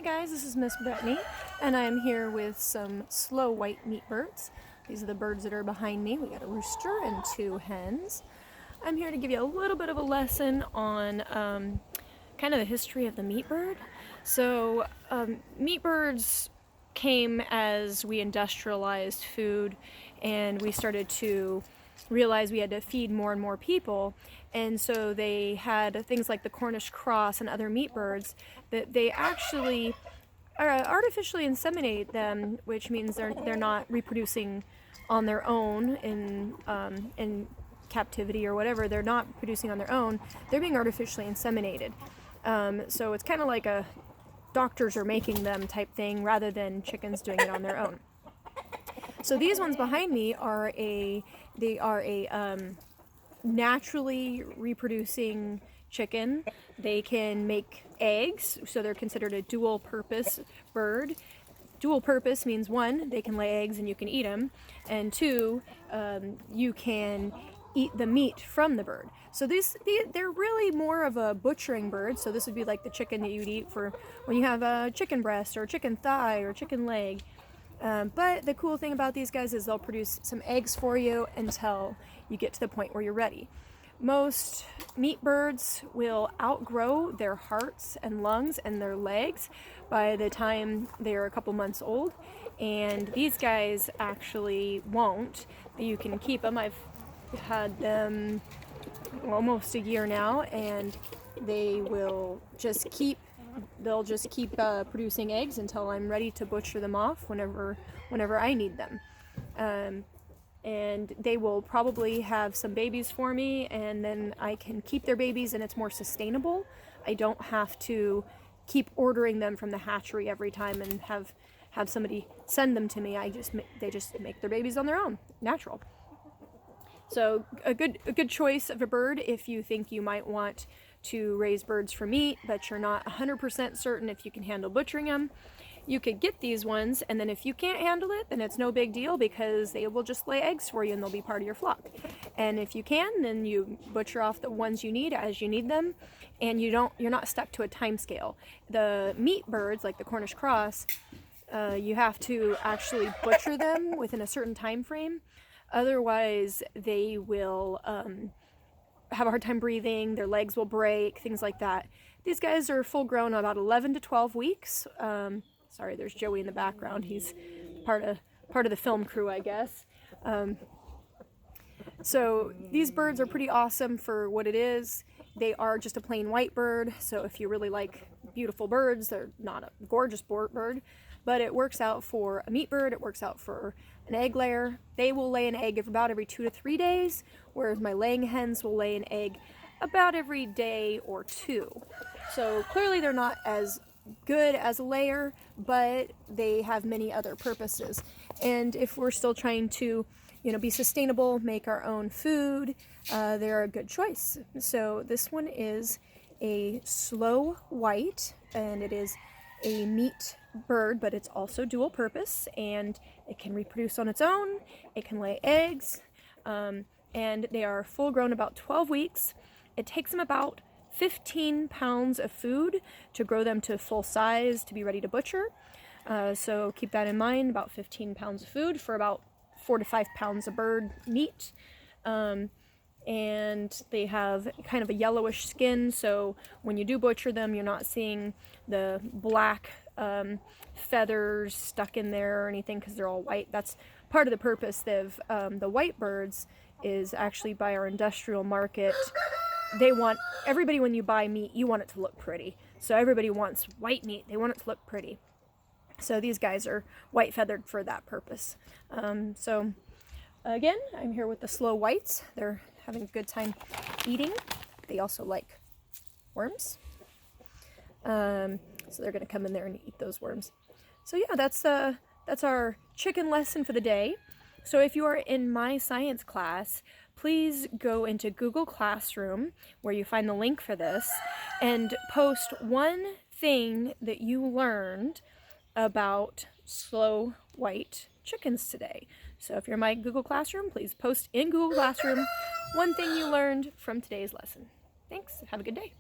guys, this is Miss Brittany, and I'm here with some slow white meat birds. These are the birds that are behind me. We got a rooster and two hens. I'm here to give you a little bit of a lesson on kind of the history of the meat bird. So meat birds came as we industrialized food and we started to realize we had to feed more and more people, and so they had things like the Cornish cross and other meat birds that they actually artificially inseminate them, which means they're not reproducing on their own in captivity or whatever. They're not producing on their own. They're being artificially inseminated. So it's kind of like a doctors are making them type thing rather than chickens doing it on their own. So these ones behind me are a naturally reproducing chicken. They can make eggs, so they're considered a dual purpose bird. Dual purpose means one, they can lay eggs and you can eat them, and two, you can eat the meat from the bird. So they're really more of a butchering bird. So this would be like the chicken that you'd eat for when you have a chicken breast or chicken thigh or chicken leg. But the cool thing about these guys is they'll produce some eggs for you until you get to the point where you're ready. Most meat birds will outgrow their hearts and lungs and their legs by the time they're a couple months old, and these guys actually won't. You can keep them. I've had them almost a year now, and they'll just keep producing eggs until I'm ready to butcher them off whenever I need them. And they will probably have some babies for me, and then I can keep their babies, and it's more sustainable. I don't have to keep ordering them from the hatchery every time and have somebody send them to me. They just make their babies on their own, natural. So a good choice of a bird if you think you might want to raise birds for meat, but you're not 100% certain if you can handle butchering them. You could get these ones, and then if you can't handle it, then it's no big deal because they will just lay eggs for you and they'll be part of your flock. And if you can, then you butcher off the ones you need as you need them, and you're not stuck to a time scale. The meat birds, like the Cornish cross, you have to actually butcher them within a certain time frame. Otherwise, they will have a hard time breathing, their legs will break, things like that. These guys are full grown about 11 to 12 weeks. Sorry, there's Joey in the background. He's part of the film crew, I guess. So these birds are pretty awesome for what it is. They are just a plain white bird, so if you really like beautiful birds, they're not a gorgeous bird, but it works out for a meat bird, it works out for an egg layer. They will lay an egg about every 2 to 3 days, whereas my laying hens will lay an egg about every day or two. So clearly they're not as good as a layer, but they have many other purposes. And if we're still trying to be sustainable, make our own food, they're a good choice. So this one is a slow white, and it is a meat bird, but it's also dual purpose, and it can reproduce on its own, it can lay eggs, and they are full grown about 12 weeks. It takes them about 15 pounds of food to grow them to full size to be ready to butcher. So keep that in mind, about 15 pounds of food for about 4 to 5 pounds of bird meat. And they have kind of a yellowish skin, so when you do butcher them, you're not seeing the black feathers stuck in there or anything because they're all white. That's part of the purpose of the white birds is actually by our industrial market. They want everybody, when you buy meat, you want it to look pretty. So everybody wants white meat. They want it to look pretty. So these guys are white feathered for that purpose. So again, I'm here with the slow whites. They're having a good time eating. They also like worms. So they're going to come in there and eat those worms. So yeah, that's our chicken lesson for the day. So if you are in my science class, please go into Google Classroom, where you find the link for this, and post one thing that you learned about slow white chickens today. So if you're in my Google Classroom, please post in Google Classroom one thing you learned from today's lesson. Thanks. Have a good day.